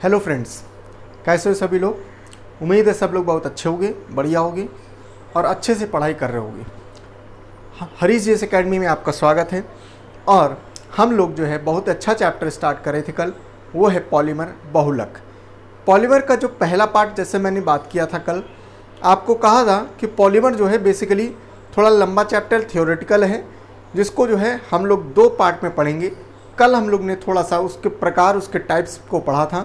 Hello friends, कैसे हो सभी लोग। उम्मीद है सब लोग बहुत अच्छे होंगे, बढ़िया होंगे और अच्छे से पढ़ाई कर रहे होंगे। हरीश जी एकेडमी में आपका स्वागत है। और हम लोग जो है बहुत अच्छा चैप्टर स्टार्ट कर रहे थे कल, वो है पॉलीमर बहुलक। पॉलीमर का जो पहला पार्ट, जैसे मैंने बात किया था कल, आपको कहा था कि पॉलीमर जो है बेसिकली थोड़ा लंबा चैप्टर थियोरेटिकल है, जिसको जो है हम लोग 2 पार्ट में पढ़ेंगे। कल हम लोग ने थोड़ा सा उसके प्रकार, उसके टाइप्स को पढ़ा था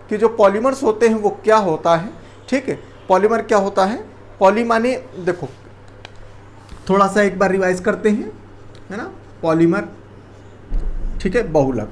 कि जो पॉलीमर्स होते हैं वो क्या होता है। ठीक है, पॉलीमर क्या होता है। पॉली माने, देखो थोड़ा सा एक बार रिवाइज करते हैं, है ना। पॉलीमर, ठीक है, बहुलक,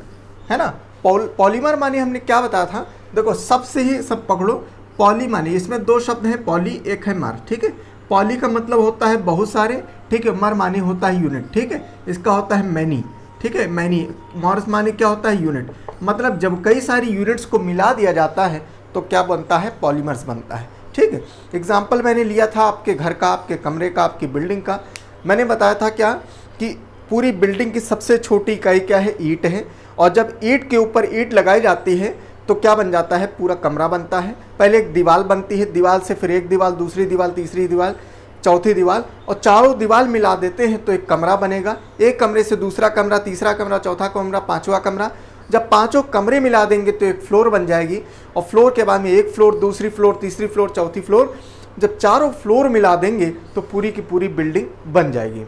है ना। पॉलीमर माने हमने क्या बताया था, देखो सबसे ही सब पकड़ो। पॉली माने इसमें 2 शब्द हैं, पॉली एक है मर। ठीक है, पॉली का मतलब होता है बहुत सारे, ठीक है। मर माने होता है यूनिट, ठीक है। इसका होता है मैनी, ठीक है, मैनी। मॉर्स माने क्या होता है, यूनिट। मतलब जब कई सारी यूनिट्स को मिला दिया जाता है तो क्या बनता है, पॉलीमर्स बनता है। ठीक है, एग्जाम्पल मैंने लिया था आपके घर का, आपके कमरे का, आपकी बिल्डिंग का। मैंने बताया था क्या कि पूरी बिल्डिंग की सबसे छोटी इकाई क्या है, ईंट है। और जब ईंट के ऊपर ईंट लगाई जाती है तो क्या बन जाता है, पूरा कमरा बनता है। पहले एक दीवार बनती है, दीवार से फिर एक दीवार, दूसरी दीवार, तीसरी दीवार, चौथी दीवार, और चारों दीवार मिला देते हैं तो एक कमरा बनेगा। एक कमरे से दूसरा कमरा, तीसरा कमरा, चौथा कमरा, पांचवा कमरा। जब पांचों कमरे मिला देंगे तो एक फ्लोर बन जाएगी। और फ्लोर के बाद में एक फ्लोर, दूसरी फ्लोर, तीसरी फ्लोर, चौथी फ्लोर। जब चारों फ्लोर मिला देंगे तो पूरी की पूरी बिल्डिंग बन जाएगी।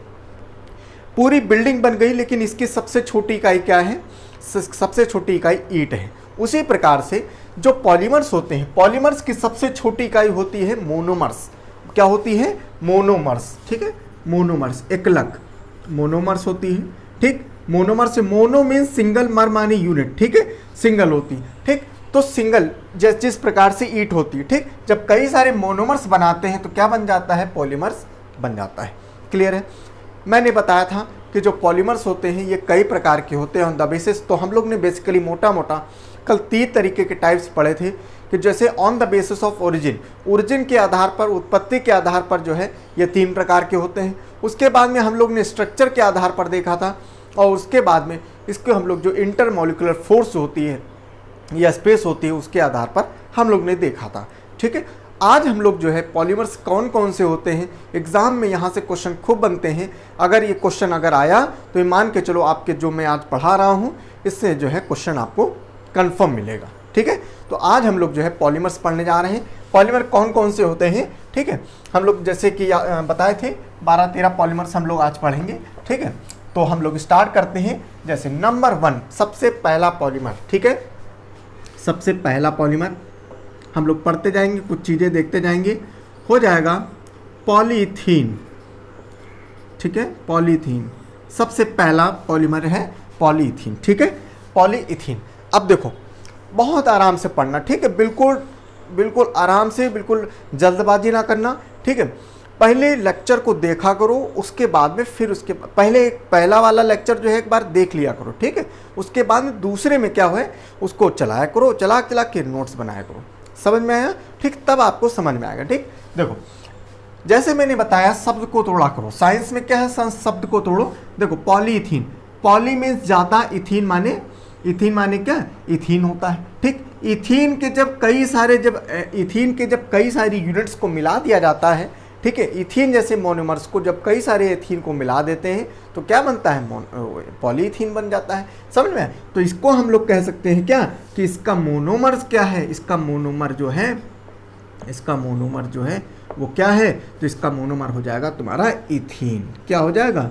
पूरी बिल्डिंग बन गई, लेकिन इसकी सबसे छोटी इकाई क्या है, सबसे छोटी इकाई ईंट है। उसी प्रकार से जो पॉलीमर्स होते हैं, पॉलीमर्स की सबसे छोटी इकाई होती है मोनोमर्स। क्या होती है, मोनोमर्स। ठीक है, मोनोमर्स, एकलक मोनोमर्स होती है। ठीक, मोनोमर से, मोनो मीन्स सिंगल, मर मानी यूनिट, ठीक है, सिंगल होती है। ठीक, तो सिंगल जिस प्रकार से ईंट होती है, ठीक, जब कई सारे मोनोमर्स बनाते हैं तो क्या बन जाता है, पॉलीमर्स बन जाता है। क्लियर है। मैंने बताया था कि जो पॉलीमर्स होते हैं ये कई प्रकार के होते हैं ऑन द बेसिस। तो हम लोग ने बेसिकली मोटा मोटा कल 3 तरीके के टाइप्स पढ़े थे कि जैसे on the basis of origin, origin के आधार पर, उत्पत्ति के आधार पर जो है ये 3 प्रकार के होते हैं। उसके बाद में हम लोग ने स्ट्रक्चर के आधार पर देखा था, और उसके बाद में इसको हम लोग जो इंटरमॉलिक्यूलर फोर्स होती है या स्पेस होती है उसके आधार पर हम लोग ने देखा था। ठीक है, आज हम लोग जो है पॉलीमर्स कौन कौन से होते हैं, एग्जाम में यहाँ से क्वेश्चन खूब बनते हैं। अगर ये क्वेश्चन अगर आया तो ये मान के चलो आपके जो मैं आज पढ़ा रहा हूँ इससे जो है क्वेश्चन आपको कंफर्म मिलेगा। ठीक है, तो आज हम लोग जो है पॉलीमर्स पढ़ने जा रहे हैं। पॉलीमर कौन कौन से होते हैं, ठीक है, हम लोग जैसे कि बताए थे 12-13 पॉलीमर्स हम लोग आज पढ़ेंगे। ठीक है, तो हम लोग स्टार्ट करते हैं। जैसे नंबर 1, सबसे पहला पॉलीमर, ठीक है, सबसे पहला पॉलीमर हम लोग पढ़ते जाएंगे, कुछ चीज़ें देखते जाएंगे। हो जाएगा पॉलीथीन। ठीक है, पॉलीथीन सबसे पहला पॉलीमर है, पॉलीथीन। ठीक है, पॉलीइथीन। अब देखो बहुत आराम से पढ़ना, ठीक है, बिल्कुल बिल्कुल आराम से, बिल्कुल जल्दबाजी ना करना। ठीक है, पहले लेक्चर को देखा करो, उसके बाद में फिर उसके पहले पहला वाला लेक्चर जो है एक बार देख लिया करो। ठीक है, उसके बाद में दूसरे में क्या है उसको चलाया करो, चला के नोट्स बनाया करो। समझ में आया, ठीक, तब आपको समझ में आएगा। ठीक, देखो जैसे मैंने बताया शब्द को तोड़ा करो। साइंस में क्या है, शब्द को तोड़ो। देखो पॉलीइथीन, पॉली मीन्स ज़्यादा, इथीन माने, इथीन माने क्या, इथीन होता है। ठीक, इथीन के जब कई सारी यूनिट्स को मिला दिया जाता है, ठीक है, इथीन जैसे मोनोमर्स को जब कई सारे इथीन को मिला देते हैं तो क्या बनता है, पॉलीइथीन बन जाता है। समझ में। तो इसको हम लोग कह सकते हैं क्या कि इसका मोनोमर्स क्या है, इसका मोनोमर जो है, इसका मोनोमर जो है वो क्या है, तो इसका मोनोमर हो जाएगा तुम्हारा इथीन। क्या हो जाएगा,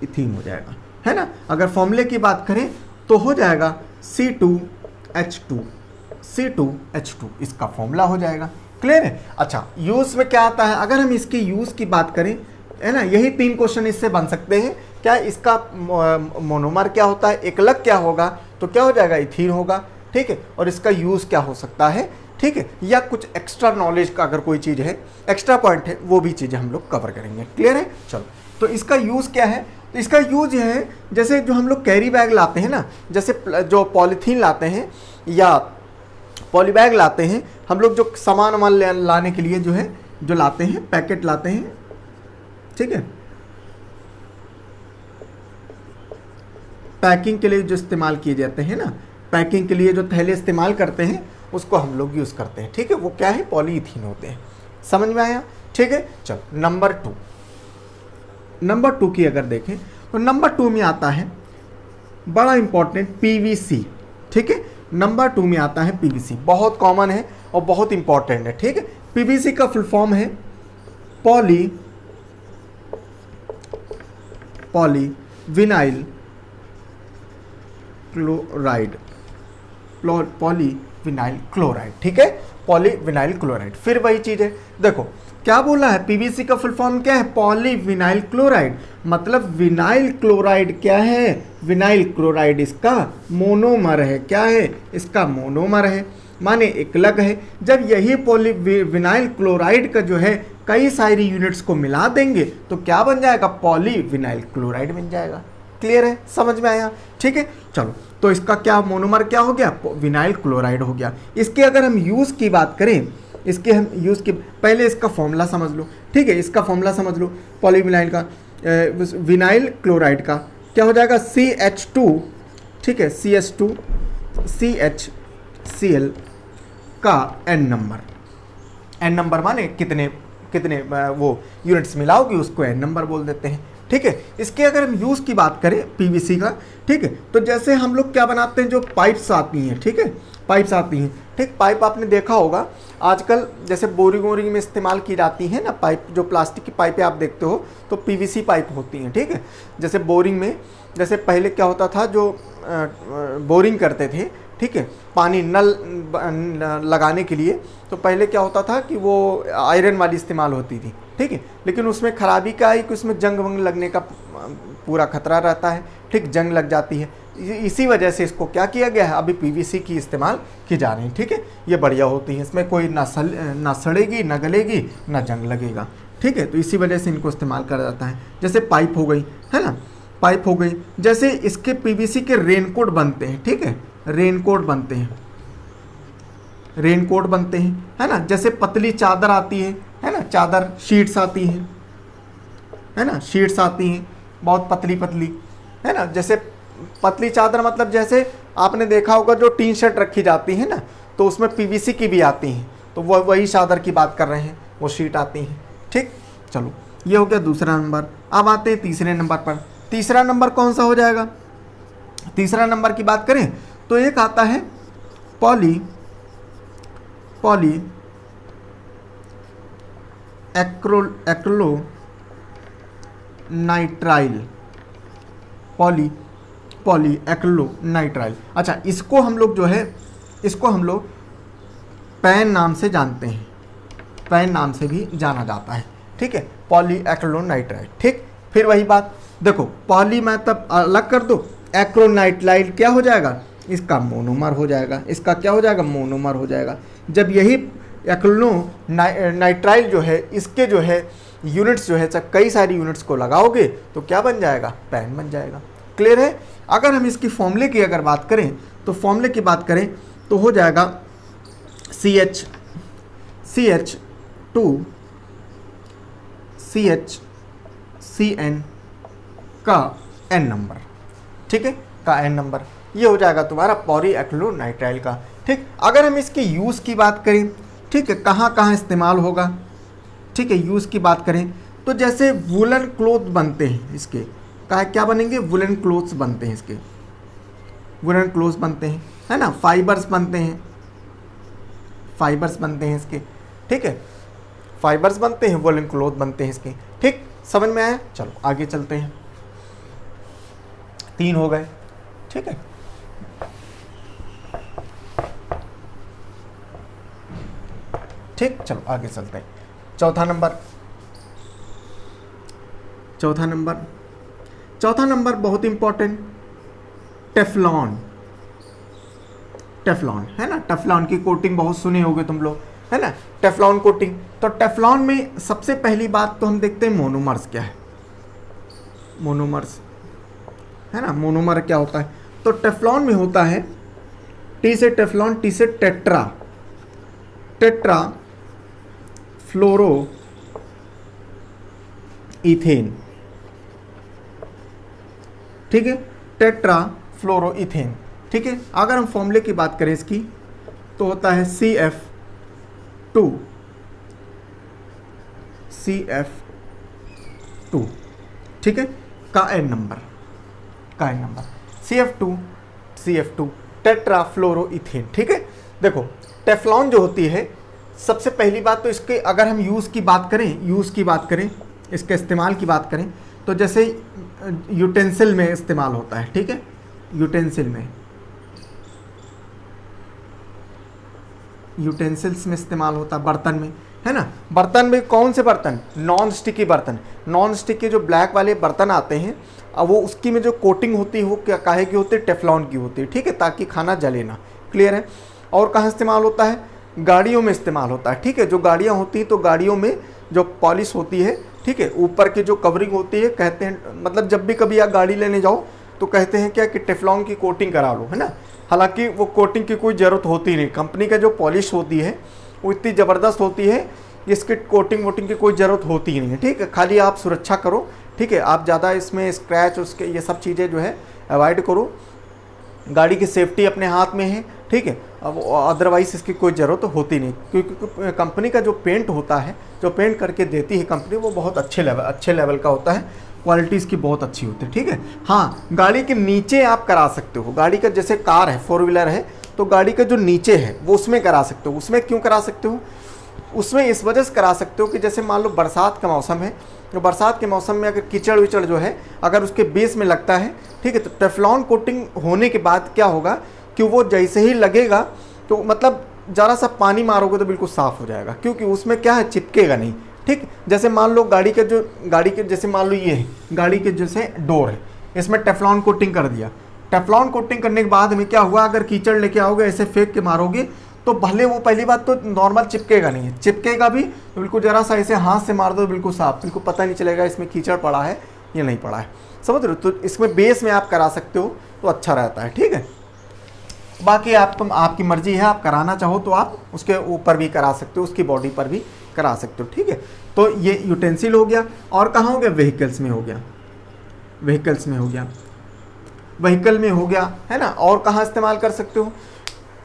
इथीन हो जाएगा, है ना। अगर फॉर्मूले की बात करें तो हो जाएगा C2H2, C2H2 इसका फॉर्मूला हो जाएगा। क्लियर है। अच्छा, यूज में क्या आता है, अगर हम इसके यूज की बात करें, है ना, यही 3 क्वेश्चन इससे बन सकते हैं। क्या इसका मोनोमर क्या होता है, एकलक क्या होगा, तो क्या हो जाएगा, इथीन होगा। ठीक है, और इसका यूज क्या हो सकता है, ठीक है, या कुछ एक्स्ट्रा नॉलेज का अगर कोई चीज़ है, एक्स्ट्रा पॉइंट है, वो भी चीज़ें हम लोग कवर करेंगे। क्लियर है। चलो, तो इसका यूज क्या है, तो इसका यूज ये है जैसे जो हम लोग कैरी बैग लाते हैं ना, जैसे जो पॉलीथीन लाते हैं या पॉली बैग लाते हैं, हम लोग जो सामान वामान लाने के लिए जो है जो लाते हैं, पैकेट लाते हैं, ठीक है, पैकिंग के लिए जो इस्तेमाल किए जाते हैं ना, पैकिंग के लिए जो थैले इस्तेमाल करते हैं उसको हम लोग यूज़ करते हैं। ठीक है, वो क्या है, पॉलीइथीन होते हैं। समझ में आया? ठीक है, चलो नंबर 2 की अगर देखें तो नंबर 2 में आता है बड़ा इंपॉर्टेंट पीवीसी। ठीक है, नंबर 2 में आता है पीवीसी, बहुत कॉमन है और बहुत इंपॉर्टेंट है। ठीक है, पीवीसी का फुल फॉर्म है पॉलीविनाइल क्लोराइड, पॉलीविनाइल क्लोराइड। ठीक है, पॉलीविनाइल क्लोराइड। फिर वही चीज है, देखो क्या बोला है, पीवीसी का फुल फॉर्म क्या है, पॉलीविनाइल क्लोराइड। मतलब विनाइल क्लोराइड क्या है, विनाइल क्लोराइड इसका मोनोमर है। क्या है, इसका मोनोमर है, माने एकलक है। जब यही पॉलीविनाइल क्लोराइड का जो है कई सारी यूनिट्स को मिला देंगे तो क्या बन जाएगा, पॉलीविनाइल क्लोराइड बन जाएगा। क्लियर है, समझ में आया? ठीक है, चलो तो इसका क्या मोनोमर क्या हो गया, विनाइल क्लोराइड हो गया। इसके अगर हम यूज़ की बात करें, इसके हम यूज़ की, पहले इसका फॉर्मूला समझ लो। ठीक है, इसका फॉर्मूला समझ लो, पॉलीविनाइल का विनाइल क्लोराइड का क्या हो जाएगा, CH2। ठीक है, CH2 CHCl का N नंबर माने कितने वो यूनिट्स मिलाओगे उसको N नंबर बोल देते हैं। ठीक है, इसके अगर हम यूज़ की बात करें पीवीसी का, ठीक है, तो जैसे हम लोग क्या बनाते हैं, जो पाइप्स आती हैं, ठीक है, पाइप्स आती हैं। ठीक, पाइप आपने देखा होगा आजकल जैसे बोरिंग वोरिंग में इस्तेमाल की जाती है ना पाइप, जो प्लास्टिक की पाइपें आप देखते हो तो पीवीसी पाइप होती हैं। ठीक है, जैसे बोरिंग में, जैसे पहले क्या होता था, जो बोरिंग करते थे, ठीक है, पानी नल लगाने के लिए, तो पहले क्या होता था कि वो आयरन वाली इस्तेमाल होती थी। ठीक है, लेकिन उसमें खराबी क्या है कि उसमें जंग वंग लगने का पूरा खतरा रहता है। ठीक, जंग लग जाती है, इसी वजह से इसको क्या किया गया है, अभी पीवीसी की इस्तेमाल की जा रही है। ठीक है, ये बढ़िया होती है, इसमें कोई ना सड़ेगी, ना गलेगी, ना जंग लगेगा। ठीक है, तो इसी वजह से इनको इस्तेमाल करा जाता है। जैसे पाइप हो गई, है ना, पाइप हो गई, जैसे इसके पीवीसी के रेनकोट बनते हैं। ठीक है, रेनकोट बनते हैं, है ना। जैसे पतली चादर आती है ना, चादर शीट्स आती हैं, है ना, शीट्स आती हैं बहुत पतली पतली, है ना। जैसे पतली चादर मतलब जैसे आपने देखा होगा जो टीन शेड रखी जाती है ना, तो उसमें पीवीसी की भी आती हैं, तो वही चादर की बात कर रहे हैं, वो शीट आती हैं। ठीक, चलो ये हो गया दूसरा नंबर। अब आते हैं तीसरे नंबर पर। तीसरा नंबर कौन सा हो जाएगा, तीसरा नंबर की बात करें तो एक आता है एक्रोनाइट्राइल, पॉलीएक्रिलोनाइट्राइल। अच्छा, इसको हम लोग जो है, इसको हम लोग पैन नाम से जानते हैं, पैन नाम से भी जाना जाता है। ठीक है, पॉलीएक्रिलोनाइट्राइल। ठीक, फिर वही बात, देखो पॉली में तब अलग कर दो, एक्रोनाइट्राइल क्या हो जाएगा, इसका मोनोमर हो जाएगा। इसका क्या हो जाएगा, मोनोमर हो जाएगा। जब यही एक्रिलोनाइट्राइल जो है, इसके जो है यूनिट्स जो है, कई सारी यूनिट्स को लगाओगे तो क्या बन जाएगा, पैन बन जाएगा। क्लियर है? अगर हम इसकी फॉर्मूले की अगर बात करें तो फॉर्मूले की बात करें तो हो जाएगा CH2 CHCN का N नंबर। ठीक है, का N नंबर, ये हो जाएगा तुम्हारा पॉलीएक्रिलोनाइट्राइल का। ठीक, अगर हम इसके यूज़ की बात करें, ठीक है, कहाँ कहाँ इस्तेमाल होगा, ठीक है, यूज़ की बात करें तो जैसे वुलन क्लोथ बनते हैं इसके, क्या बनेंगे, वुलन क्लोथ्स बनते हैं इसके, वुलन क्लोथ्स बनते हैं, है ना, फाइबर्स बनते हैं, इसके। ठीक है, फाइबर्स बनते हैं, वुलन क्लोथ बनते हैं इसके। ठीक, समझ में आया? चलो आगे चलते हैं, 3 हो गए। ठीक है, ठीक, चलो आगे चलते हैं। चौथा नंबर बहुत इंपॉर्टेंट, टेफ्लॉन, है ना। टेफ्लॉन की कोटिंग बहुत सुने होगे तुम लोग, है ना, टेफ्लॉन कोटिंग। तो टेफ्लॉन में सबसे पहली बात तो हम देखते हैं मोनोमर्स क्या है, मोनोमर्स, है ना। मोनोमर क्या होता है, तो टेफ्लॉन में होता है, टी से टेफ्लॉन, टी से टेट्रा फ्लोरो इथेन। ठीक है, टेट्रा फ्लोरो इथेन। ठीक है, अगर हम फॉर्मूले की बात करें इसकी तो होता है CF2, CF2, ठीक है, का N नंबर, CF2 टेट्राफ्लोरोइथेन, ठीक है। देखो टेफ्लॉन जो होती है, सबसे पहली बात तो इसके अगर हम यूज़ की बात करें, इसके इस्तेमाल की बात करें, तो जैसे यूटेंसिल में इस्तेमाल होता है, ठीक है, यूटेंसिल्स में इस्तेमाल होता है, बर्तन में, है ना। बर्तन में कौन से बर्तन? नॉन स्टिकी बर्तन। नॉन स्टिक के जो ब्लैक वाले बर्तन आते हैं, अब वो उसकी में जो कोटिंग होती है वो क्या काहे की होती है? टेफ्लॉन की होती है, ठीक है, ताकि खाना जले ना। क्लियर है। और कहाँ इस्तेमाल होता है? गाड़ियों में इस्तेमाल होता है, ठीक है। जो गाड़ियाँ होती हैं तो गाड़ियों में जो पॉलिश होती है, ठीक है, ऊपर की जो कवरिंग होती है, कहते हैं मतलब जब भी कभी आप गाड़ी लेने जाओ तो कहते हैं क्या कि टेफ्लॉन की कोटिंग करा लो, है ना। हालांकि वो कोटिंग की कोई ज़रूरत होती नहीं, कंपनी का जो पॉलिश होती है वो इतनी ज़बरदस्त होती है, इसकी कोटिंग वोटिंग की कोई ज़रूरत होती ही नहीं है, ठीक है। खाली आप सुरक्षा करो, ठीक है, आप ज़्यादा इसमें स्क्रैच उसके ये सब चीज़ें जो है अवॉइड करो। गाड़ी की सेफ्टी अपने हाथ में है, ठीक है। अब अदरवाइज़ इसकी कोई ज़रूरत होती नहीं, क्योंकि कंपनी का जो पेंट होता है, जो पेंट करके देती है कंपनी, वो बहुत अच्छे लेवल का होता है, क्वालिटी इसकी बहुत अच्छी होती है, ठीक है। हाँ, गाड़ी के नीचे आप करा सकते हो, गाड़ी का जैसे कार है, 4 व्हीलर है, तो गाड़ी का जो नीचे है वो उसमें करा सकते हो। उसमें क्यों करा सकते हो? उसमें इस वजह से करा सकते हो कि जैसे मान लो बरसात का मौसम है, तो बरसात के मौसम में अगर कीचड़ विचड़ जो है अगर उसके बेस में लगता है, ठीक है, तो टेफ्लॉन कोटिंग होने के बाद क्या होगा कि वो जैसे ही लगेगा तो मतलब ज़रा सा पानी मारोगे तो बिल्कुल साफ़ हो जाएगा, क्योंकि उसमें क्या है, चिपकेगा नहीं, ठीक। जैसे मान लो गाड़ी के जैसे मान लो ये है गाड़ी के जैसे डोर है, इसमें टेफ्लॉन कोटिंग कर दिया। टेफ्लॉन कोटिंग करने के बाद में क्या हुआ, अगर कीचड़ लेके आओगे ऐसे फेंक के मारोगे तो भले वो पहली बात तो नॉर्मल चिपकेगा नहीं है, चिपकेगा भी तो बिल्कुल ज़रा सा ऐसे हाथ से मार दो बिल्कुल साफ, बिल्कुल पता नहीं चलेगा इसमें कीचड़ पड़ा है या नहीं पड़ा है, समझ रहे हो। तो इसमें बेस में आप करा सकते हो तो अच्छा रहता है, ठीक है। बाकी आपकी मर्जी है, आप कराना चाहो तो आप उसके ऊपर भी करा सकते हो, उसकी बॉडी पर भी करा सकते हो, ठीक है। तो ये यूटेंसिल हो गया। और कहाँ हो गया? व्हीकल्स में हो गया, व्हीकल में हो गया, है ना। और कहाँ इस्तेमाल कर सकते हो?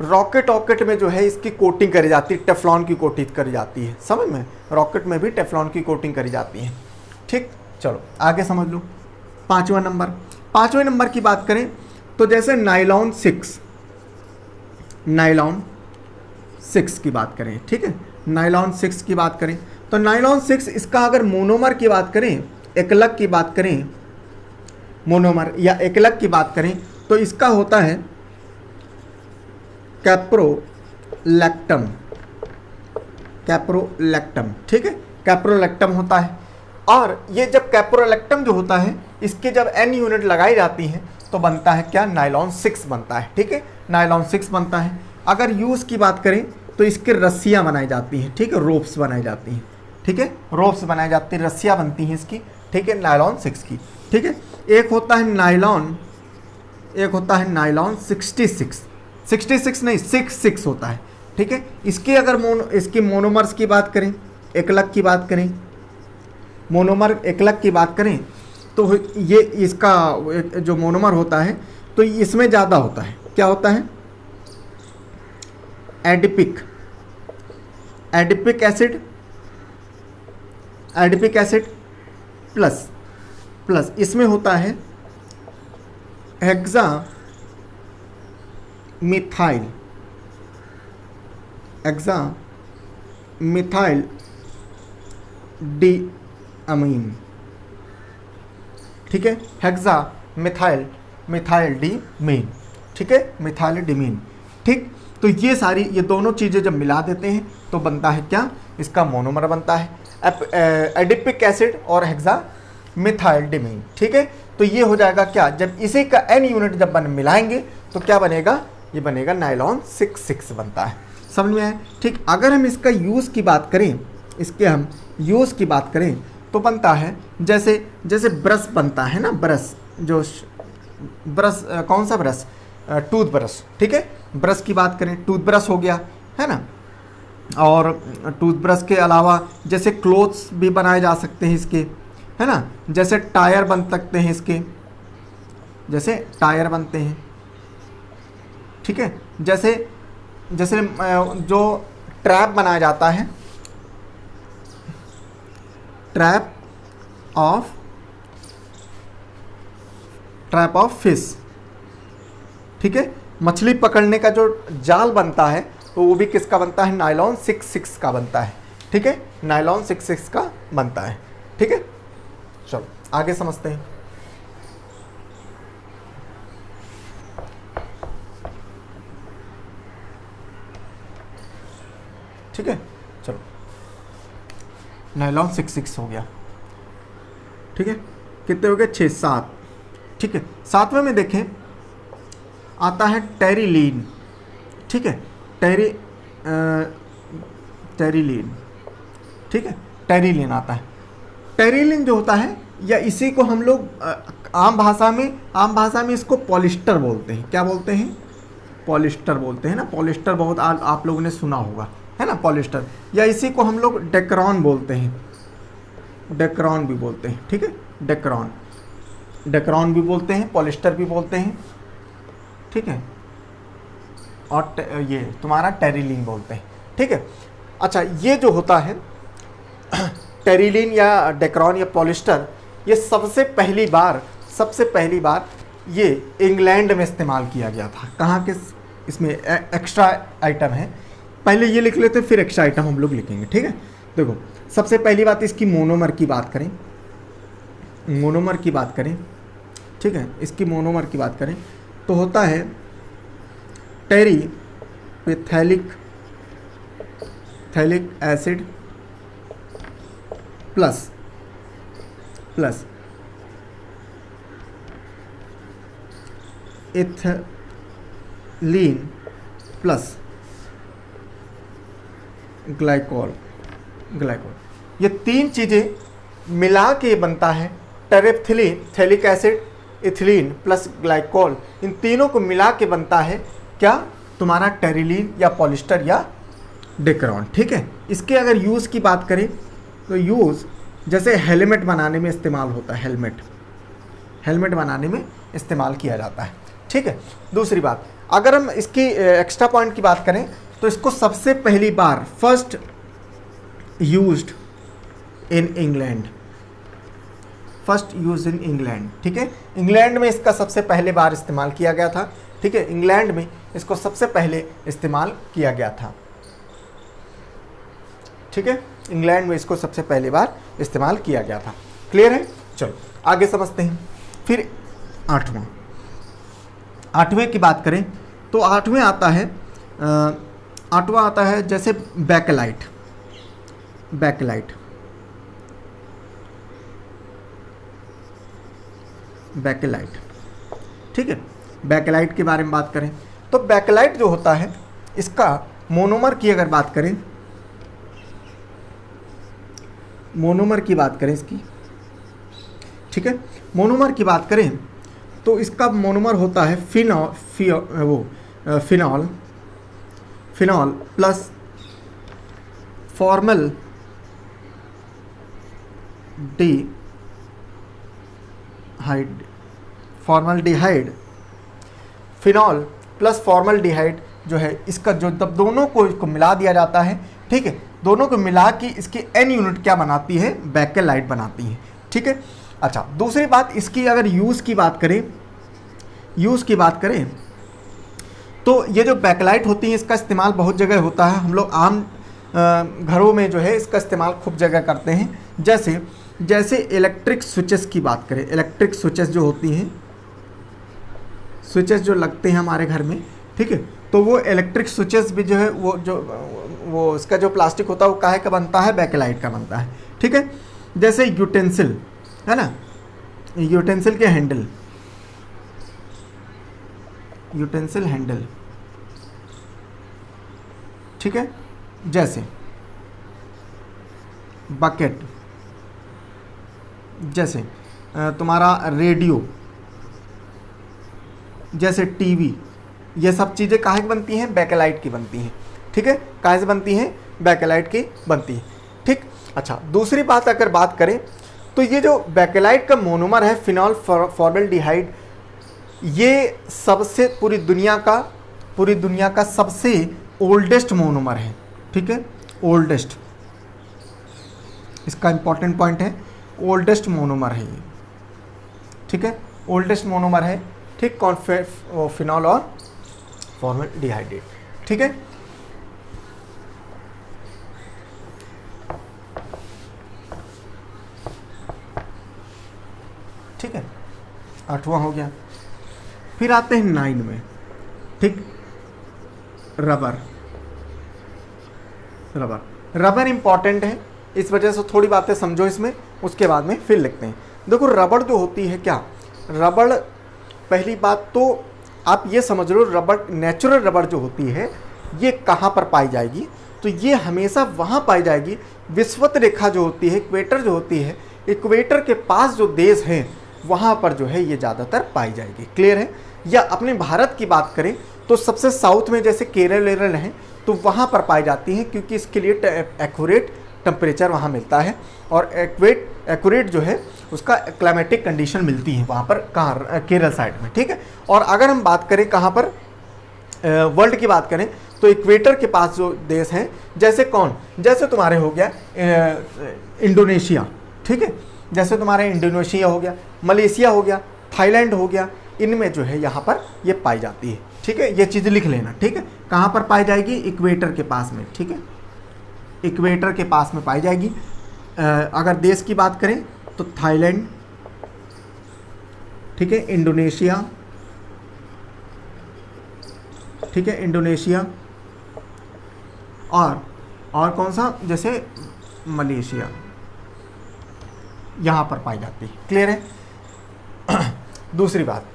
रॉकेट में जो है इसकी कोटिंग करी जाती है, टेफ्लॉन की कोटिंग करी जाती है, समझ में। रॉकेट में भी टेफ्लॉन की कोटिंग करी जाती है, ठीक। चलो आगे समझ लो। पाँचवें नंबर की बात करें तो जैसे नायलॉन 6 की बात करें, ठीक है, नायलॉन 6 की बात करें तो नायलॉन 6 इसका अगर मोनोमर की बात करें, एकलक की बात करें, मोनोमर या एकलक की बात करें तो इसका होता है कैप्रोलैक्टम, ठीक है, कैप्रोलैक्टम होता है। और ये जब कैप्रोलैक्टम जो होता है इसके जब N यूनिट लगाई जाती हैं तो बनता है क्या? नायलॉन 6 बनता है, ठीक है, नायलॉन 6 बनता है। अगर यूज़ की बात करें तो इसके रस्सियाँ बनाई जाती हैं, ठीक है, रोप्स बनाई जाती हैं, ठीक है, रोप्स बनाई जाती हैं, रस्सियाँ बनती हैं इसकी, ठीक है, नायलॉन 6 की, ठीक है। एक होता है नायलॉन 66 नहीं 66 होता है, ठीक है। इसके अगर इसकी मोनोमर्स की बात करें, एकलक की बात करें, मोनोमर एकलक की बात करें तो ये इसका जो मोनोमर होता है तो इसमें ज़्यादा होता है, क्या होता है? एडिपिक एसिड प्लस इसमें होता है हेक्सा मिथाइल डी अमीन, ठीक है, हेक्सा मिथाइल डी मीन, ठीक है, मिथाइल डिमीन, ठीक। तो ये दोनों चीज़ें जब मिला देते हैं तो बनता है क्या? इसका मोनोमर बनता है एडिपिक एसिड और हेक्सा मिथाइल डिमीन, ठीक है। तो ये हो जाएगा क्या? जब इसी का N यूनिट जब मिलाएंगे तो क्या बनेगा? ये बनेगा नायलॉन 6 बनता है, समझ में आया, ठीक। अगर हम इसका यूज़ की बात करें, तो बनता है जैसे ब्रश बनता है ना, कौन सा ब्रश? टूथब्रश, ठीक है। ब्रश की बात करें, टूथब्रश हो गया, है ना। और टूथब्रश के अलावा जैसे क्लोथ्स भी बनाए जा सकते हैं इसके, है ना। जैसे टायर बन सकते हैं इसके, जैसे टायर बनते हैं, ठीक है। जैसे जैसे जो ट्रैप बनाया जाता है, ट्रैप ऑफ फिश, ठीक है, मछली पकड़ने का जो जाल बनता है तो वो भी किसका बनता है, नायलॉन 66 का बनता है, ठीक है, नायलॉन 66 का बनता है, ठीक है। चलो आगे समझते हैं। ठीक है, चलो नायलॉन 66 हो गया, ठीक है, कितने हो गए, 6 7, ठीक है। सातवें में देखें आता है टेरिलीन, ठीक है, टेरिलीन, ठीक है, टेरिलीन आता है। टेरिलीन जो होता है, या इसी को हम लोग आम भाषा में इसको पॉलिस्टर बोलते हैं। क्या बोलते हैं, पॉलिस्टर बोलते हैं ना, पॉलिस्टर बहुत आप लोगों ने सुना होगा, है ना, पॉलिस्टर, या इसी को हम लोग डेक्रॉन बोलते हैं, डेक्रॉन भी बोलते हैं, ठीक है, डेक्रॉन भी बोलते हैं, पॉलिस्टर भी बोलते हैं, ठीक है, और ये तुम्हारा टेरिलीन बोलते हैं, ठीक है। अच्छा, ये जो होता है टेरिलीन या डेक्रॉन या पॉलिस्टर, ये सबसे पहली बार ये इंग्लैंड में इस्तेमाल किया गया था। कहाँ के, इसमें एक्स्ट्रा आइटम है, पहले ये लिख लेते फिर एक्स्ट्रा आइटम हम लोग लिखेंगे, ठीक है। देखो, सबसे पहली बात इसकी मोनोमर की बात करें, ठीक है, इसकी मोनोमर की बात करें तो होता है terephthalic acid plus ethylene plus glycol, ये तीन चीज़ें मिला के बनता है terephthalene, phthalic acid, ethylene plus glycol, इन तीनों को मिला के बनता है क्या, तुम्हारा टेरिलीन या पॉलिस्टर या डेक्रॉन, ठीक है। इसके अगर यूज़ की बात करें तो यूज़ जैसे हेलमेट बनाने में इस्तेमाल होता है, हेलमेट बनाने में इस्तेमाल किया जाता है, ठीक है। दूसरी बात, अगर हम इसकी एक्स्ट्रा पॉइंट की बात करें तो इसको सबसे पहली बार फर्स्ट यूज्ड इन इंग्लैंड, ठीक है, इंग्लैंड में इसका सबसे पहले बार इस्तेमाल किया गया था, ठीक है, इंग्लैंड में इसको सबसे पहले इस्तेमाल किया गया था, ठीक है, इंग्लैंड में इसको सबसे पहली बार इस्तेमाल किया गया था। क्लियर है, चलो आगे समझते हैं। फिर आठवें की बात करें तो आठवां आता है जैसे बैकलाइट, ठीक है। बैकलाइट के बारे में बात करें तो बैकलाइट जो होता है, इसका मोनोमर की अगर बात करें, इसकी, ठीक है, मोनोमर की बात करें तो इसका मोनोमर होता है phenol plus formaldehyde, phenol plus formaldehyde जो है, इसका जो तब दोनों को इसको मिला दिया जाता है, ठीक है, दोनों को मिला के इसकी एन यूनिट क्या बनाती है, बैकेलाइट बनाती है, ठीक है। अच्छा, दूसरी बात, इसकी अगर यूज़ की बात करें तो ये जो बैकलाइट होती है इसका इस्तेमाल बहुत जगह होता है, हम लोग आम घरों में जो है इसका इस्तेमाल खूब जगह करते हैं। जैसे इलेक्ट्रिक स्विचेस की बात करें, इलेक्ट्रिक स्विचेस जो होती हैं, स्विचेस जो लगते हैं हमारे घर में, ठीक है, तो वो इलेक्ट्रिक स्विचेस भी जो है वो इसका जो प्लास्टिक होता है वो काहे का बनता है, बैकलाइट का बनता है, ठीक है। जैसे यूटेंसिल है ना, यूटेंसिल के हैंडल, ठीक है, जैसे बकेट, जैसे तुम्हारा रेडियो, जैसे टीवी, ये सब चीज़ें काहे की बनती हैं, बैकलाइट की बनती हैं, ठीक है, काहे से बनती हैं, बैकलाइट की बनती है, ठीक। अच्छा, दूसरी बात अगर बात करें तो ये जो बैकलाइट का मोनोमर है फिनॉल फॉर्मल्डिहाइड, ये सबसे पूरी दुनिया का सबसे ओल्डेस्ट मोनोमर है, ठीक है, ओल्डेस्ट, इसका इंपॉर्टेंट पॉइंट है, ओल्डेस्ट मोनोमर है ये, ठीक है, ओल्डेस्ट मोनोमर है, ठीक, फिनॉल और फॉर्मल्डिहाइड, ठीक है। ठीक है, 8वां हो गया। फिर आते हैं 9 में, ठीक, रबर। रबर इंपॉर्टेंट है, इस वजह से थोड़ी बातें समझो इसमें, उसके बाद में फिर लिखते हैं। देखो रबड़ जो होती है, क्या रबड़, पहली बात तो आप ये समझ लो, रबड़, नेचुरल रबड़ जो होती है ये कहाँ पर पाई जाएगी, तो ये हमेशा वहाँ पाई जाएगी, विषुवत रेखा जो होती है, इक्वेटर जो होती है, इक्वेटर के पास जो देश हैं वहाँ पर जो है ये ज़्यादातर पाई जाएगी। क्लियर है। या अपने भारत की बात करें तो सबसे साउथ में जैसे केरल वेरल है तो वहाँ पर पाई जाती हैं, क्योंकि इसके लिए एक्यूरेट टेम्परेचर वहाँ मिलता है और एक्यूरेट जो है उसका क्लाइमेटिक कंडीशन मिलती है वहाँ पर, कहाँ, केरल साइड में, ठीक है। और अगर हम बात करें कहाँ पर, वर्ल्ड की बात करें तो इक्वेटर के पास जो देश हैं, जैसे कौन, जैसे तुम्हारे हो गया इंडोनेशिया, ठीक है, जैसे तुम्हारे इंडोनेशिया हो गया, मलेशिया हो गया, थाईलैंड हो गया, इनमें जो है यहाँ पर ये पाई जाती है, ठीक है। ये चीज़ लिख लेना, ठीक है, कहाँ पर पाई जाएगी, इक्वेटर के पास में, ठीक है, इक्वेटर के पास में पाई जाएगी। अगर देश की बात करें तो थाईलैंड, ठीक है, इंडोनेशिया, ठीक है, इंडोनेशिया, और कौन सा, जैसे मलेशिया, यहाँ पर पाई जाती है। क्लियर है। दूसरी बात,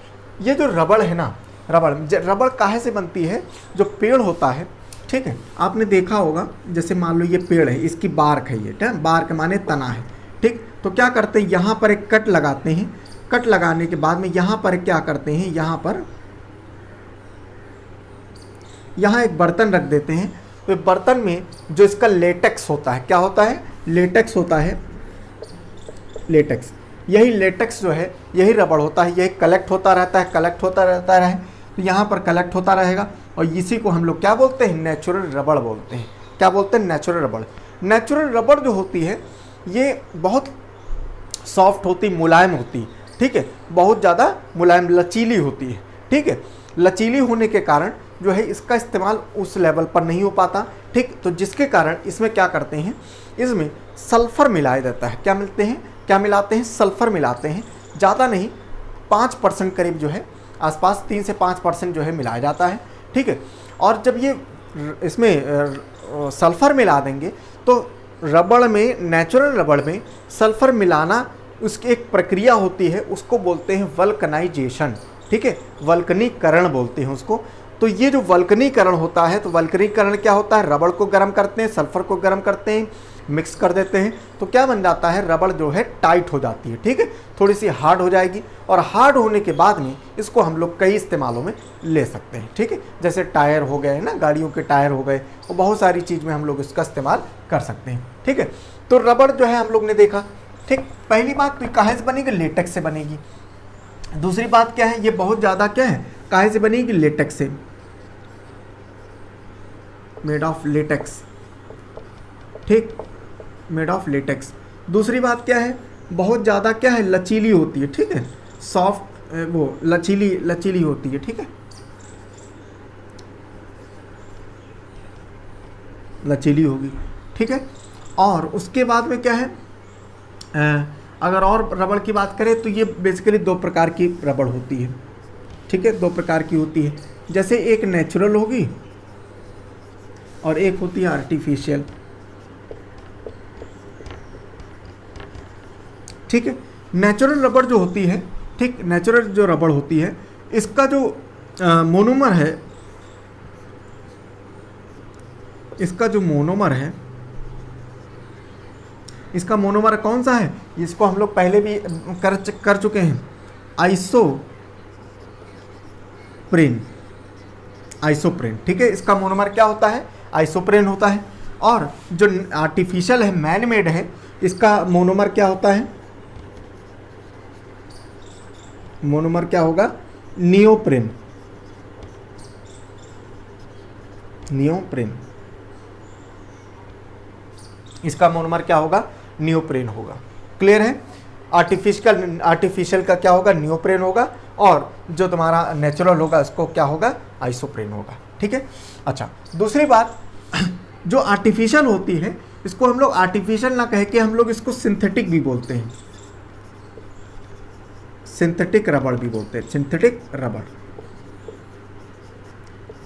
ये जो रबड़ है ना, रबड़ काहे से बनती है, जो पेड़ होता है, ठीक है, आपने देखा होगा, जैसे मान लो ये पेड़ है, इसकी बार्क है ये, ठीक, बार्क माने तना है, ठीक, तो क्या करते हैं, यहाँ पर एक कट लगाते हैं, कट लगाने के बाद में यहाँ पर क्या करते हैं, यहाँ एक बर्तन रख देते हैं, तो बर्तन में जो इसका लेटेक्स होता है, क्या होता है, लेटेक्स होता है, लेटेक्स, यही लेटेक्स जो है यही रबड़ होता है, यही कलेक्ट होता रहता है, कलेक्ट होता रहता है, तो यहाँ पर कलेक्ट होता रहेगा और इसी को हम लोग क्या बोलते हैं, नेचुरल रबड़ बोलते हैं। क्या बोलते हैं, नेचुरल रबड़। नेचुरल रबड़ जो होती है ये बहुत सॉफ्ट होती, मुलायम होती, ठीक है, बहुत ज़्यादा मुलायम, लचीली होती है, ठीक है। लचीली होने के कारण जो है इसका इस्तेमाल उस लेवल पर नहीं हो पाता, ठीक, तो जिसके कारण इसमें क्या करते हैं, इसमें सल्फ़र मिलाया जाता है। क्या मिलाते हैं, सल्फ़र मिलाते हैं, ज़्यादा नहीं, 5% करीब जो है, आसपास 3 से 5% जो है मिलाया जाता है, ठीक है। और जब ये इसमें सल्फ़र मिला देंगे तो रबड़ में, नेचुरल रबड़ में सल्फ़र मिलाना उसकी एक प्रक्रिया होती है, उसको बोलते हैं वल्कनाइजेशन, ठीक है, वल्कनीकरण बोलते हैं उसको। तो ये जो वल्कनीकरण होता है, तो वल्कनीकरण क्या होता है, रबड़ को गर्म करते हैं, सल्फ़र को गर्म करते हैं, मिक्स कर देते हैं, तो क्या बन जाता है, रबड़ जो है टाइट हो जाती है, ठीक है, थोड़ी सी हार्ड हो जाएगी, और हार्ड होने के बाद में इसको हम लोग कई इस्तेमालों में ले सकते हैं, ठीक है, जैसे टायर हो गए ना, गाड़ियों के टायर हो गए, और बहुत सारी चीज़ में हम लोग इसका इस्तेमाल कर सकते हैं, ठीक है। तो रबड़ जो है हम लोग ने देखा, ठीक, पहली बात तो काहे से बनेगी, लेटेक्स से बनेगी। दूसरी बात क्या है, ये बहुत ज़्यादा क्या है, काहे से बनेगी, लेटेक्स से, मेड ऑफ लेटेक्स, ठीक, मेड ऑफ लेटेक्स। दूसरी बात क्या है, बहुत ज़्यादा क्या है, लचीली होती है, ठीक है, सॉफ्ट, वो लचीली होती है, ठीक है, लचीली होगी, ठीक है। और उसके बाद में क्या है, अगर और रबड़ की बात करें तो ये बेसिकली 2 प्रकार की रबड़ होती है, ठीक है, 2 प्रकार की होती है, जैसे एक नेचुरल होगी और एक होती है आर्टिफिशियल, ठीक है। नेचुरल रबड़ जो होती है, ठीक, नेचुरल जो रबड़ होती है, इसका जो मोनोमर है, इसका जो मोनोमर है, इसका मोनोमर कौन सा है, इसको हम लोग पहले भी कर चुके हैं, आइसोप्रेन, ठीक है, इसका मोनोमर क्या होता है, आइसोप्रेन होता है। और जो आर्टिफिशियल है, मैन मेड है, इसका मोनोमर क्या होता है, मोनोमर क्या होगा, नियोप्रेन, नियोप्रीन, इसका मोनोमर क्या होगा? नियोप्रीन होगा। क्लियर है? आर्टिफिशियल का क्या होगा? नियोप्रीन होगा, और जो तुम्हारा नेचुरल होगा उसको क्या होगा? आइसोप्रीन होगा। ठीक है। अच्छा, दूसरी बात, जो आर्टिफिशियल होती है इसको हम लोग आर्टिफिशियल ना कह के हम लोग इसको सिंथेटिक भी बोलते हैं, सिंथेटिक रबड़ भी बोलते हैं, सिंथेटिक रबड़।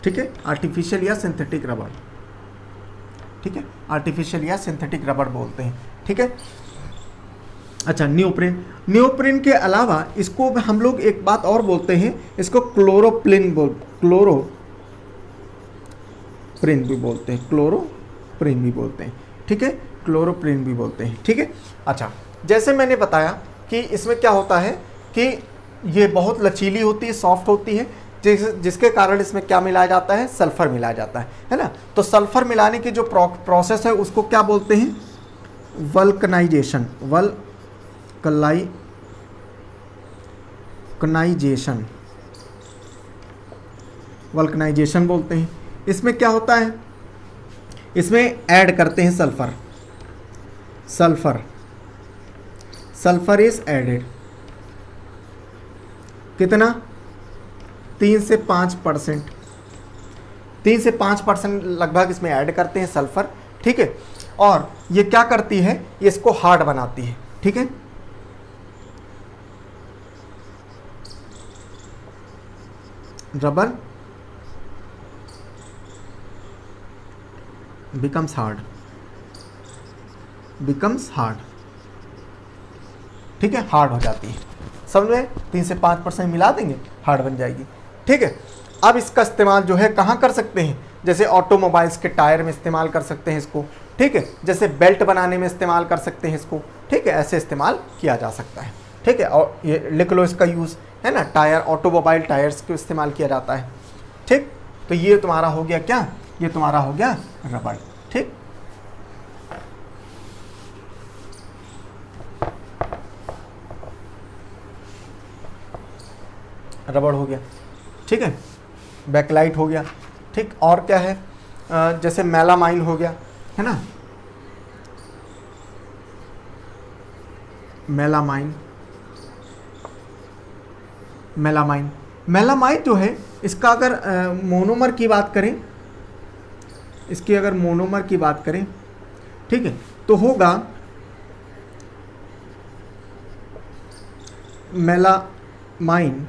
ठीक है, आर्टिफिशियल या सिंथेटिक रबड़। ठीक है, आर्टिफिशियल या सिंथेटिक रबड़ बोलते हैं। ठीक है। अच्छा, नियोप्रीन, नियोप्रीन के अलावा इसको हम लोग एक बात और बोलते हैं, इसको क्लोरोप्रिन भी बोलते हैं, क्लोरोप्रिन भी बोलते हैं। ठीक है, क्लोरोप्रिन भी बोलते हैं। ठीक है। अच्छा, जैसे मैंने बताया कि इसमें क्या होता है कि ये बहुत लचीली होती है, सॉफ्ट होती है, जिसके कारण इसमें क्या मिलाया जाता है? सल्फर मिलाया जाता है ना। तो सल्फर मिलाने की जो प्रोसेस है उसको क्या बोलते हैं? वल्कनाइजेशन, वल्कनाइजेशन बोलते हैं। इसमें क्या होता है? इसमें ऐड करते हैं सल्फर इज एडेड, कितना? 3 से 5%, 3 से 5% लगभग इसमें ऐड करते हैं सल्फर। ठीक है। और ये क्या करती है? ये इसको हार्ड बनाती है। ठीक है। रबर बिकम्स हार्ड, ठीक है, हार्ड हो जाती है। समझ में? 3 से 5% मिला देंगे, हार्ड बन जाएगी। ठीक है। अब इसका इस्तेमाल जो है कहाँ कर सकते हैं? जैसे ऑटोमोबाइल्स के टायर में इस्तेमाल कर सकते हैं इसको। ठीक है। जैसे बेल्ट बनाने में इस्तेमाल कर सकते हैं इसको। ठीक है, ऐसे इस्तेमाल किया जा सकता है। ठीक है। और ये लिख लो इसका यूज़, है ना, टायर, ऑटोमोबाइल टायर्स को इस्तेमाल किया जाता है। ठीक। तो ये तुम्हारा हो गया क्या? ये तुम्हारा हो गया रबड़। ठीक। रबड़ हो गया। ठीक है। बैकलाइट हो गया। ठीक। और क्या है? जैसे मेलामाइन हो गया, है ना, मेलामाइन जो है, इसका अगर मोनोमर की बात करें, इसकी अगर मोनोमर की बात करें, ठीक है, तो होगा मेलामाइन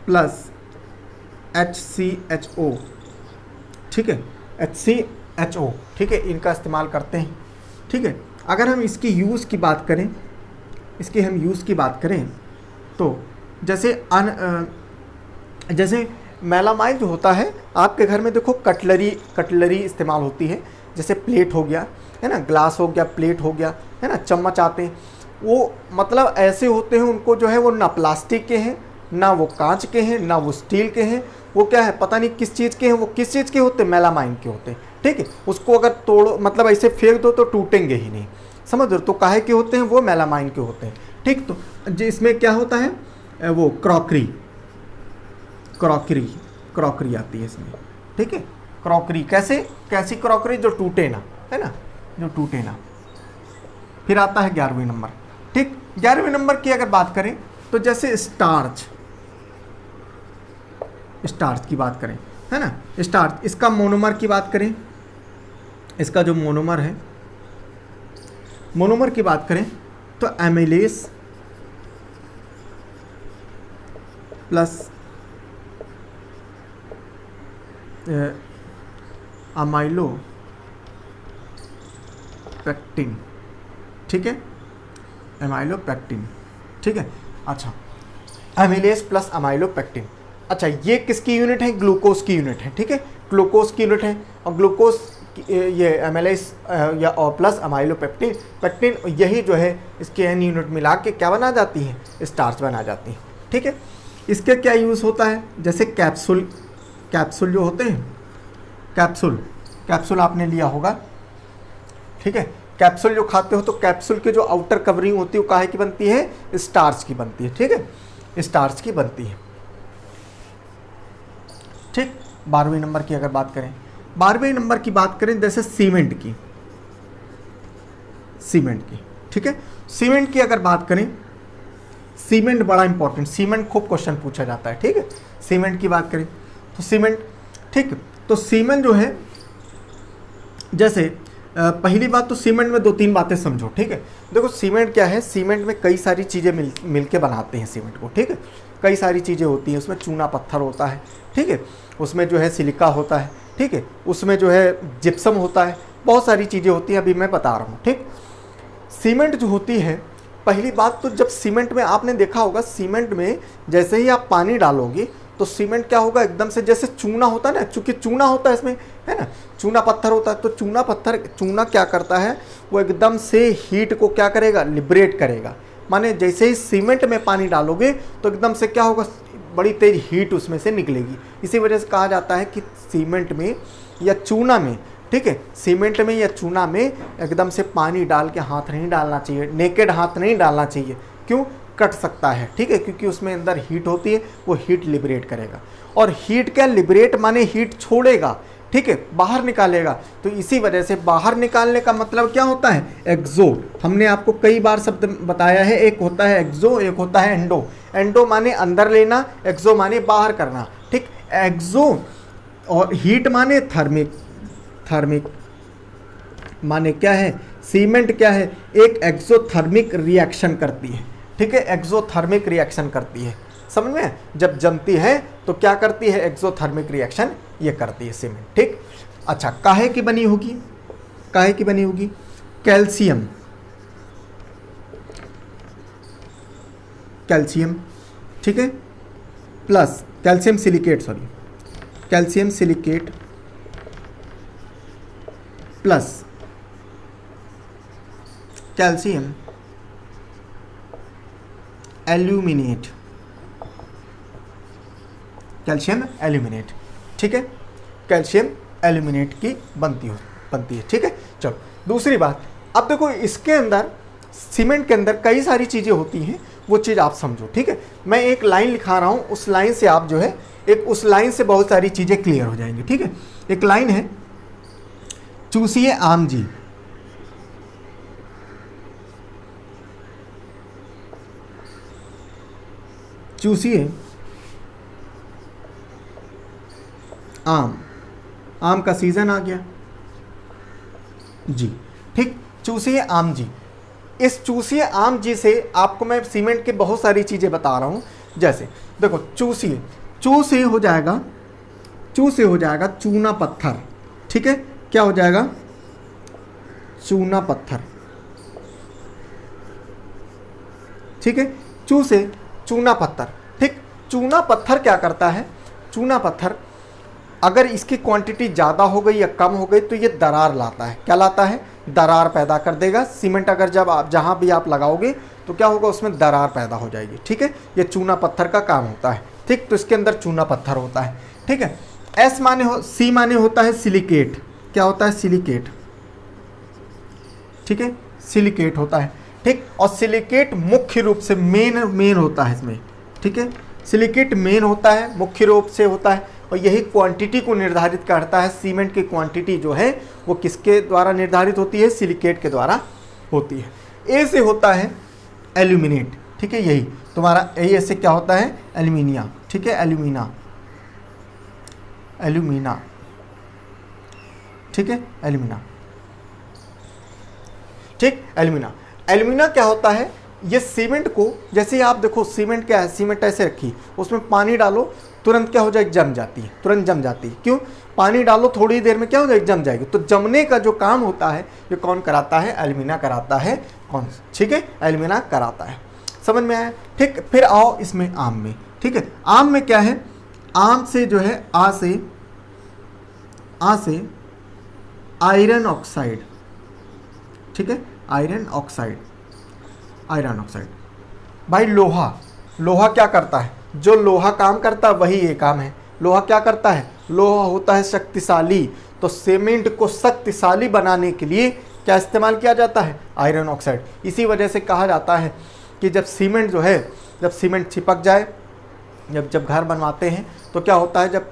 प्लस HCHO। ठीक है, HCHO। ठीक है, इनका इस्तेमाल करते हैं। ठीक है। अगर हम इसकी यूज़ की बात करें, तो जैसे मेलामाइन जो होता है, आपके घर में देखो कटलरी इस्तेमाल होती है, जैसे प्लेट हो गया, है ना, ग्लास हो गया, प्लेट हो गया, है ना, चम्मच आते हैं, वो मतलब ऐसे होते हैं, उनको जो है वो ना प्लास्टिक के हैं, ना वो कांच के हैं, ना वो स्टील के हैं, वो क्या है पता नहीं किस चीज़ के हैं। वो किस चीज़ के होते हैं? मेलामाइन के होते हैं। ठीक है। उसको अगर तोड़ो, मतलब ऐसे फेंक दो तो टूटेंगे ही नहीं, समझ रहे हो? तो काहे के होते हैं? वो मेलामाइन के होते हैं। ठीक। तो इसमें क्या होता है? वो क्रॉकरी आती है इसमें। ठीक है। क्रॉकरी कैसी क्रॉकरी? जो टूटे ना, है ना, जो टूटे ना। फिर आता है 11वें नंबर। ठीक। 11वें नंबर की अगर बात करें तो जैसे स्टार्च की बात करें, है ना, स्टार्च, इसका मोनोमर की बात करें, इसका जो मोनोमर है, मोनोमर की बात करें तो एमिलेस प्लस अमाइलोपेक्टिन। ठीक है, एमाइलोपेक्टिन। ठीक है। अच्छा, एमिलेस प्लस अमाइलोपेक्टिन। अच्छा, ये किसकी यूनिट है? ग्लूकोज की यूनिट है। ठीक है, ग्लूकोज की यूनिट है। और ग्लूकोज ये एमिलेस या और प्लस अमाइलोपेक्टिन, यही जो है इसके एन यूनिट मिला के क्या बना जाती है? स्टार्च बना जाती है। ठीक है। इसके क्या यूज़ होता है? जैसे कैप्सूल जो होते हैं, कैप्सूल आपने लिया होगा। ठीक है। कैप्सूल जो खाते हो तो कैप्सूल की जो आउटर कवरिंग होती है वो काहे की बनती है? स्टार्च की बनती है। ठीक है, स्टार्च की बनती है। ठीक। 12वें नंबर की अगर बात करें, 12वें नंबर की बात करें जैसे सीमेंट की, ठीक है। सीमेंट की अगर बात करें, सीमेंट बड़ा इंपॉर्टेंट, सीमेंट खूब क्वेश्चन पूछा जाता है, ठीक है। सीमेंट की बात करें तो सीमेंट, ठीक, तो सीमेंट जो है, जैसे पहली बात तो सीमेंट में 2-3 बातें समझो, ठीक है। देखो सीमेंट क्या है, सीमेंट में कई सारी चीज़ें मिल के बनाते हैं सीमेंट को, ठीक है। कई सारी चीज़ें होती हैं, उसमें चूना पत्थर होता है, ठीक है, उसमें जो है सिलिका होता है, ठीक है, उसमें जो है जिप्सम होता है, बहुत सारी चीज़ें होती हैं, अभी मैं बता रहा हूँ, ठीक। सीमेंट जो होती है, पहली बात तो जब सीमेंट में आपने देखा होगा, सीमेंट में जैसे ही आप पानी डालोगे तो सीमेंट क्या होगा, एकदम से जैसे चूना होता है ना, चूंकि चूना होता है इसमें, है ना, चूना पत्थर होता है, तो चूना क्या करता है, वो एकदम से हीट को क्या करेगा, लिबरेट करेगा। माने जैसे ही सीमेंट में पानी डालोगे तो एकदम से क्या होगा, बड़ी तेज हीट उसमें से निकलेगी। इसी वजह से कहा जाता है कि सीमेंट में या चूना में, ठीक है, सीमेंट में या चूना में एकदम से पानी डाल के हाथ नहीं डालना चाहिए, नेकेड हाथ नहीं डालना चाहिए। क्यों, कट सकता है, ठीक है, क्योंकि उसमें अंदर हीट होती है, वो हीट लिबरेट करेगा। और हीट क्या, लिबरेट माने हीट छोड़ेगा, ठीक है, बाहर निकालेगा। तो इसी वजह से बाहर निकालने का मतलब क्या होता है, एक्सो। हमने आपको कई बार शब्द बताया है, एक होता है एक्सो, एक होता है एंडो। एंडो माने अंदर लेना, एक्सो माने बाहर करना, ठीक। एक्सो और हीट माने थर्मिक माने क्या है, सीमेंट क्या है, एक एक्सोथर्मिक रिएक्शन करती है, ठीक है, एक्सोथर्मिक रिएक्शन करती है, समझ में। जब जमती है तो क्या करती है, एक्सोथर्मिक रिएक्शन ये करती है सीमेंट, ठीक। अच्छा, काहे की बनी होगी, काहे की बनी होगी, कैल्शियम, ठीक है, plus calcium silicate plus calcium aluminate, ठीक है, कैल्शियम एल्यूमिनेट की बनती है, ठीक है। चलो दूसरी बात, अब देखो इसके अंदर, सीमेंट के अंदर कई सारी चीज़ें होती हैं, वो चीज़ आप समझो, ठीक है। मैं एक लाइन लिखा रहा हूँ, उस लाइन से आप जो है, उस लाइन से बहुत सारी चीज़ें क्लियर हो जाएंगी, ठीक है। एक लाइन है, चूसिए आम जी, चूसिए आम का सीजन आ गया जी, ठीक, चूसिए आम जी। इस चूसिए आम जी से आपको मैं सीमेंट की बहुत सारी चीज़ें बता रहा हूँ। जैसे देखो, चू से हो जाएगा चूना पत्थर, ठीक है, क्या हो जाएगा, चूना पत्थर, ठीक है, चू से चूना पत्थर, ठीक। चूना पत्थर क्या करता है, चूना पत्थर अगर इसकी क्वांटिटी ज़्यादा हो गई या कम हो गई तो ये दरार लाता है, क्या लाता है, दरार पैदा कर देगा। सीमेंट अगर जब आप जहाँ भी आप लगाओगे तो क्या होगा, उसमें दरार पैदा हो जाएगी, ठीक है। ये चूना पत्थर का काम होता है, ठीक, तो इसके अंदर चूना पत्थर होता है, ठीक है। सी माने होता है सिलिकेट, क्या होता है, सिलिकेट, ठीक है, सिलिकेट होता है, ठीक। और सिलिकेट मुख्य रूप से मेन होता है इसमें, ठीक है, सिलिकेट मेन होता है, मुख्य रूप से होता है, और यही क्वांटिटी को निर्धारित करता है। सीमेंट की क्वांटिटी जो है वो किसके द्वारा निर्धारित होती है, सिलिकेट के द्वारा होती है। ए से होता है एल्यूमिनेट, ठीक है, यही तुम्हारा ए से क्या होता है, एल्यूमिनिया, ठीक है, एल्यूमिना, ठीक है, एल्यूमिना, ठीक, एल्यूमिना क्या होता है, ये सीमेंट को, जैसे आप देखो सीमेंट क्या है, सीमेंट ऐसे रखी, उसमें पानी डालो, तुरंत क्या हो जाएगी, जम जाती है, तुरंत जम जाती है। क्यों, पानी डालो थोड़ी देर में क्या हो जाएगी, जम जाएगी। तो जमने का जो काम होता है ये कौन कराता है, एल्यूमिना कराता है, कौन, ठीक है, एल्यूमिना कराता है, समझ में आया, ठीक। फिर आओ इसमें आम में, ठीक है, आम में क्या है, आम से जो है आ से आयरन ऑक्साइड, ठीक है, आयरन ऑक्साइड। भाई लोहा क्या करता है, जो लोहा काम करता है वही ये काम है। लोहा क्या करता है, लोहा होता है शक्तिशाली, तो सीमेंट को शक्तिशाली बनाने के लिए क्या इस्तेमाल किया जाता है, आयरन ऑक्साइड। इसी वजह से कहा जाता है कि जब सीमेंट जो है, जब सीमेंट चिपक जाए, जब घर बनवाते हैं तो क्या होता है, जब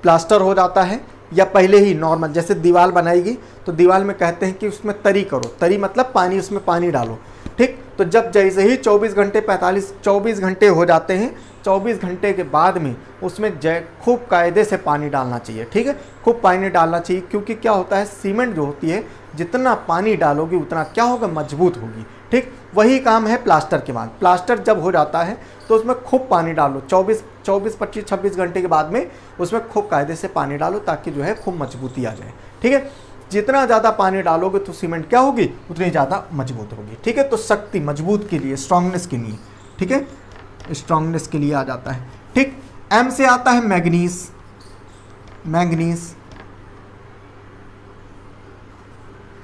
प्लास्टर हो जाता है या पहले ही नॉर्मल, जैसे दीवार बनाएगी तो दीवार में कहते हैं कि उसमें तरी करो, तरी मतलब पानी, उसमें पानी डालो, ठीक। तो जब जैसे ही 24 घंटे हो जाते हैं, 24 घंटे के बाद में उसमें खूब कायदे से पानी डालना चाहिए, ठीक है, खूब पानी डालना चाहिए। क्योंकि क्या होता है, सीमेंट जो होती है जितना पानी डालोगे उतना क्या होगा, मजबूत होगी, ठीक। वही काम है प्लास्टर के बाद। प्लास्टर जब हो जाता है तो उसमें खूब पानी डालो, 24, 25, 26 घंटे के बाद में उसमें खूब कायदे से पानी डालो ताकि जो है खूब मजबूती आ जाए, ठीक है। जितना ज़्यादा पानी डालोगे तो सीमेंट क्या होगी, उतनी ज़्यादा मजबूत होगी, ठीक है। तो शक्ति, मजबूत के लिए, स्ट्रांगनेस के लिए, ठीक है, स्ट्रांगनेस के लिए आ जाता है, ठीक। एम से आता है मैग्नीज, मैग्नीज,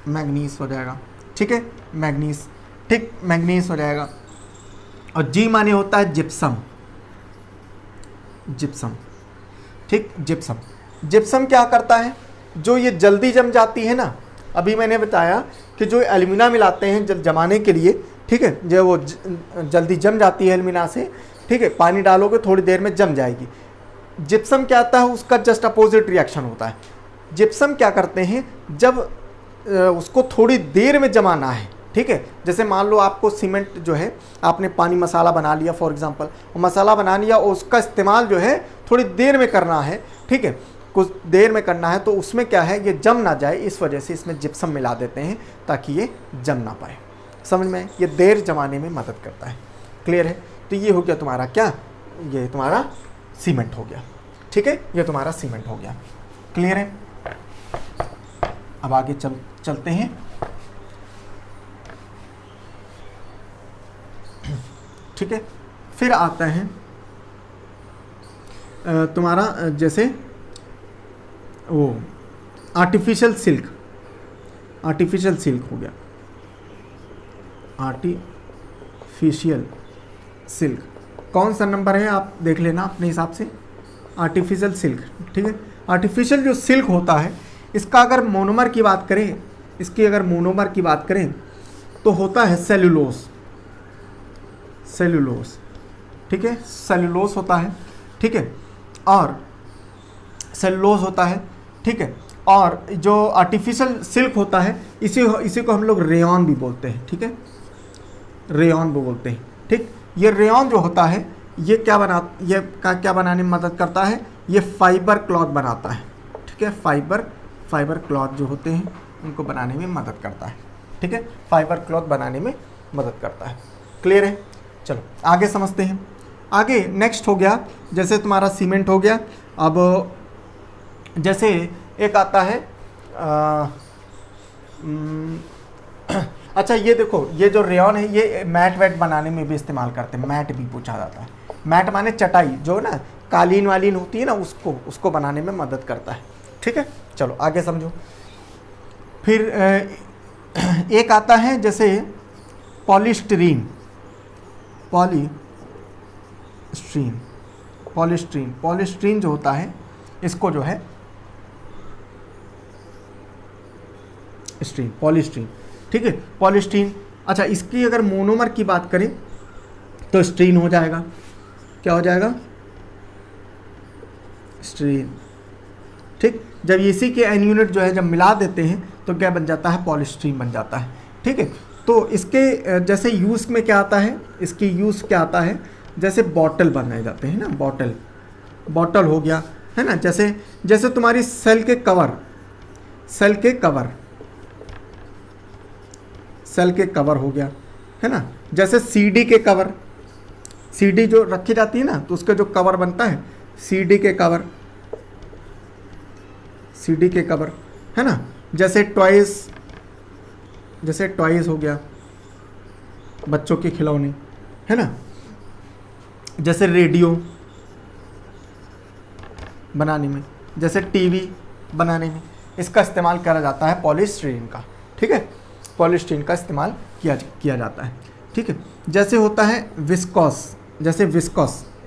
मैग्नीज हो जाएगा, ठीक है, मैग्नीज, ठीक, मैग्नीज हो जाएगा। और जी माने होता है जिप्सम, जिप्सम, ठीक, जिप्सम। जिप्सम क्या करता है, जो ये जल्दी जम जाती है ना, अभी मैंने बताया कि जो एल्यूमिना मिलाते हैं जमाने के लिए, ठीक है, जो वो जल्दी जम जाती है एल्यूमिना से, ठीक है, पानी डालोगे थोड़ी देर में जम जाएगी। जिप्सम क्या आता है, उसका जस्ट अपोजिट रिएक्शन होता है। जिप्सम क्या करते हैं, जब उसको थोड़ी देर में जमाना है, ठीक है, जैसे मान लो आपको सीमेंट जो है, आपने पानी मसाला बना लिया फॉर एग्जांपल, मसाला बना लिया और उसका इस्तेमाल जो है थोड़ी देर में करना है, ठीक है, कुछ देर में करना है, तो उसमें क्या है, ये जम ना जाए, इस वजह से इसमें जिप्सम मिला देते हैं ताकि ये जम ना पाए। समझ में, ये देर जमाने में मदद करता है। क्लियर है। तो ये हो गया तुम्हारा क्या, ये तुम्हारा सीमेंट हो गया, ठीक है, ये तुम्हारा सीमेंट हो गया। क्लियर है। अब आगे चलते हैं। ठीक है, फिर आता है तुम्हारा जैसे वो आर्टिफिशियल सिल्क, आर्टिफिशियल सिल्क हो गया, आर्टिफिशियल सिल्क कौन सा नंबर है आप देख लेना अपने हिसाब से, आर्टिफिशियल सिल्क, ठीक है। आर्टिफिशियल जो सिल्क होता है, इसका अगर मोनोमर की बात करें, इसकी अगर मोनोमर की बात करें तो होता है सेलुलोज, सेलुलोज, ठीक है, सेलुलोज होता है, ठीक है, और सेलुलोज होता है, ठीक है। और जो आर्टिफिशियल सिल्क होता है, इसी को हम लोग रेयॉन भी बोलते हैं, ठीक है, रेयॉन भी बोलते हैं, ठीक। ये रेयॉन जो होता है, ये क्या बनाने में मदद करता है, ये फाइबर क्लॉथ बनाता है, ठीक है, फाइबर क्लॉथ जो होते हैं उनको बनाने में मदद करता है, ठीक है, फाइबर क्लॉथ बनाने में मदद करता है। क्लियर है। चलो आगे समझते हैं। आगे नेक्स्ट हो गया, जैसे तुम्हारा सीमेंट हो गया। अब जैसे एक आता है अच्छा ये देखो, ये जो रेयॉन है ये मैट वैट बनाने में भी इस्तेमाल करते हैं, मैट भी पूछा जाता है। मैट माने चटाई, जो ना कालीन वालीन होती है ना, उसको बनाने में मदद करता है, ठीक है। चलो आगे समझो। फिर एक आता है जैसे पॉलीस्टीरीन, पॉलीस्टीरीन जो होता है, इसको जो है पॉलीस्टीरीन, ठीक है, पॉलीस्टीरीन। अच्छा, इसकी अगर मोनोमर की बात करें तो स्टीरीन हो जाएगा। क्या हो जाएगा, स्टीरीन, ठीक। जब इसी के एन यूनिट जो है जब मिला देते हैं तो क्या बन जाता है, पॉलीस्टीरीन बन जाता है, ठीक है। तो इसके जैसे यूज़ में क्या आता है, इसकी यूज़ क्या आता है, जैसे बॉटल बनाए जाते हैं ना, बॉटल हो गया, है ना। जैसे तुम्हारी सेल के कवर हो गया, है ना। जैसे सीडी के कवर, सीडी जो रखी जाती है ना, तो उसका जो कवर बनता है, सीडी के कवर, है ना। जैसे टॉयज़ हो गया, बच्चों के खिलौने, है ना। जैसे रेडियो बनाने में, जैसे टीवी बनाने में इसका इस्तेमाल करा जाता है पॉलीस्टीरीन का, ठीक है, पॉलीस्टीरीन का इस्तेमाल किया जाता है, ठीक है। जैसे होता है विस्कोस,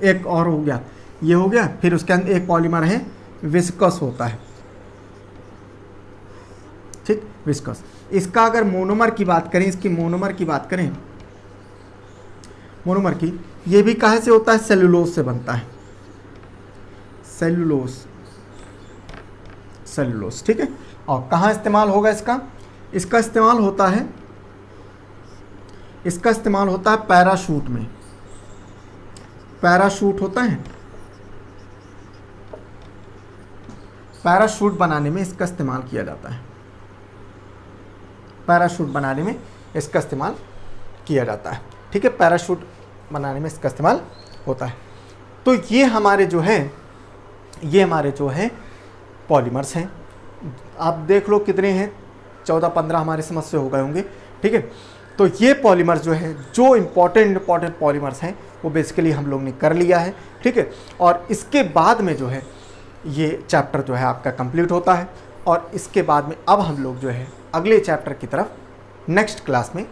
एक और हो गया, ये हो गया। फिर उसके अंदर एक पॉलीमर है विस्कोस होता है, ठीक, विस्कोस। इसका अगर मोनोमर की बात करें, मोनोमर की, ये भी कहाँ से होता है, सेलुलोज से बनता है, सेलुलोज, सेलुलोज, ठीक है। और कहाँ इस्तेमाल होगा इसका? इसका इस्तेमाल होता है पैराशूट में। पैराशूट होता है, पैराशूट बनाने में इसका इस्तेमाल किया जाता है। पैराशूट बनाने में इसका इस्तेमाल किया जाता है, ठीक है। पैराशूट बनाने में इसका इस्तेमाल होता है। तो ये हमारे जो है पॉलीमर्स हैं। आप देख लो कितने हैं, 14-15 हमारे समझ से हो गए होंगे, ठीक है। तो ये पॉलीमर्स जो है, जो इम्पॉर्टेंट पॉलीमर्स हैं, वो बेसिकली हम लोग ने कर लिया है, ठीक है। और इसके बाद में जो है ये चैप्टर जो है आपका कंप्लीट होता है। और इसके बाद में अब हम लोग जो है अगले चैप्टर की तरफ नेक्स्ट क्लास में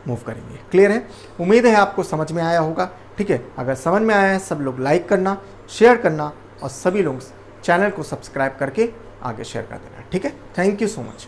मूव करेंगे। क्लियर है? उम्मीद है आपको समझ में आया होगा, ठीक है। अगर समझ में आया है, सब लोग लाइक करना, शेयर करना और सभी लोग चैनल को सब्सक्राइब करके आगे शेयर कर देना, ठीक है। Thank you so much.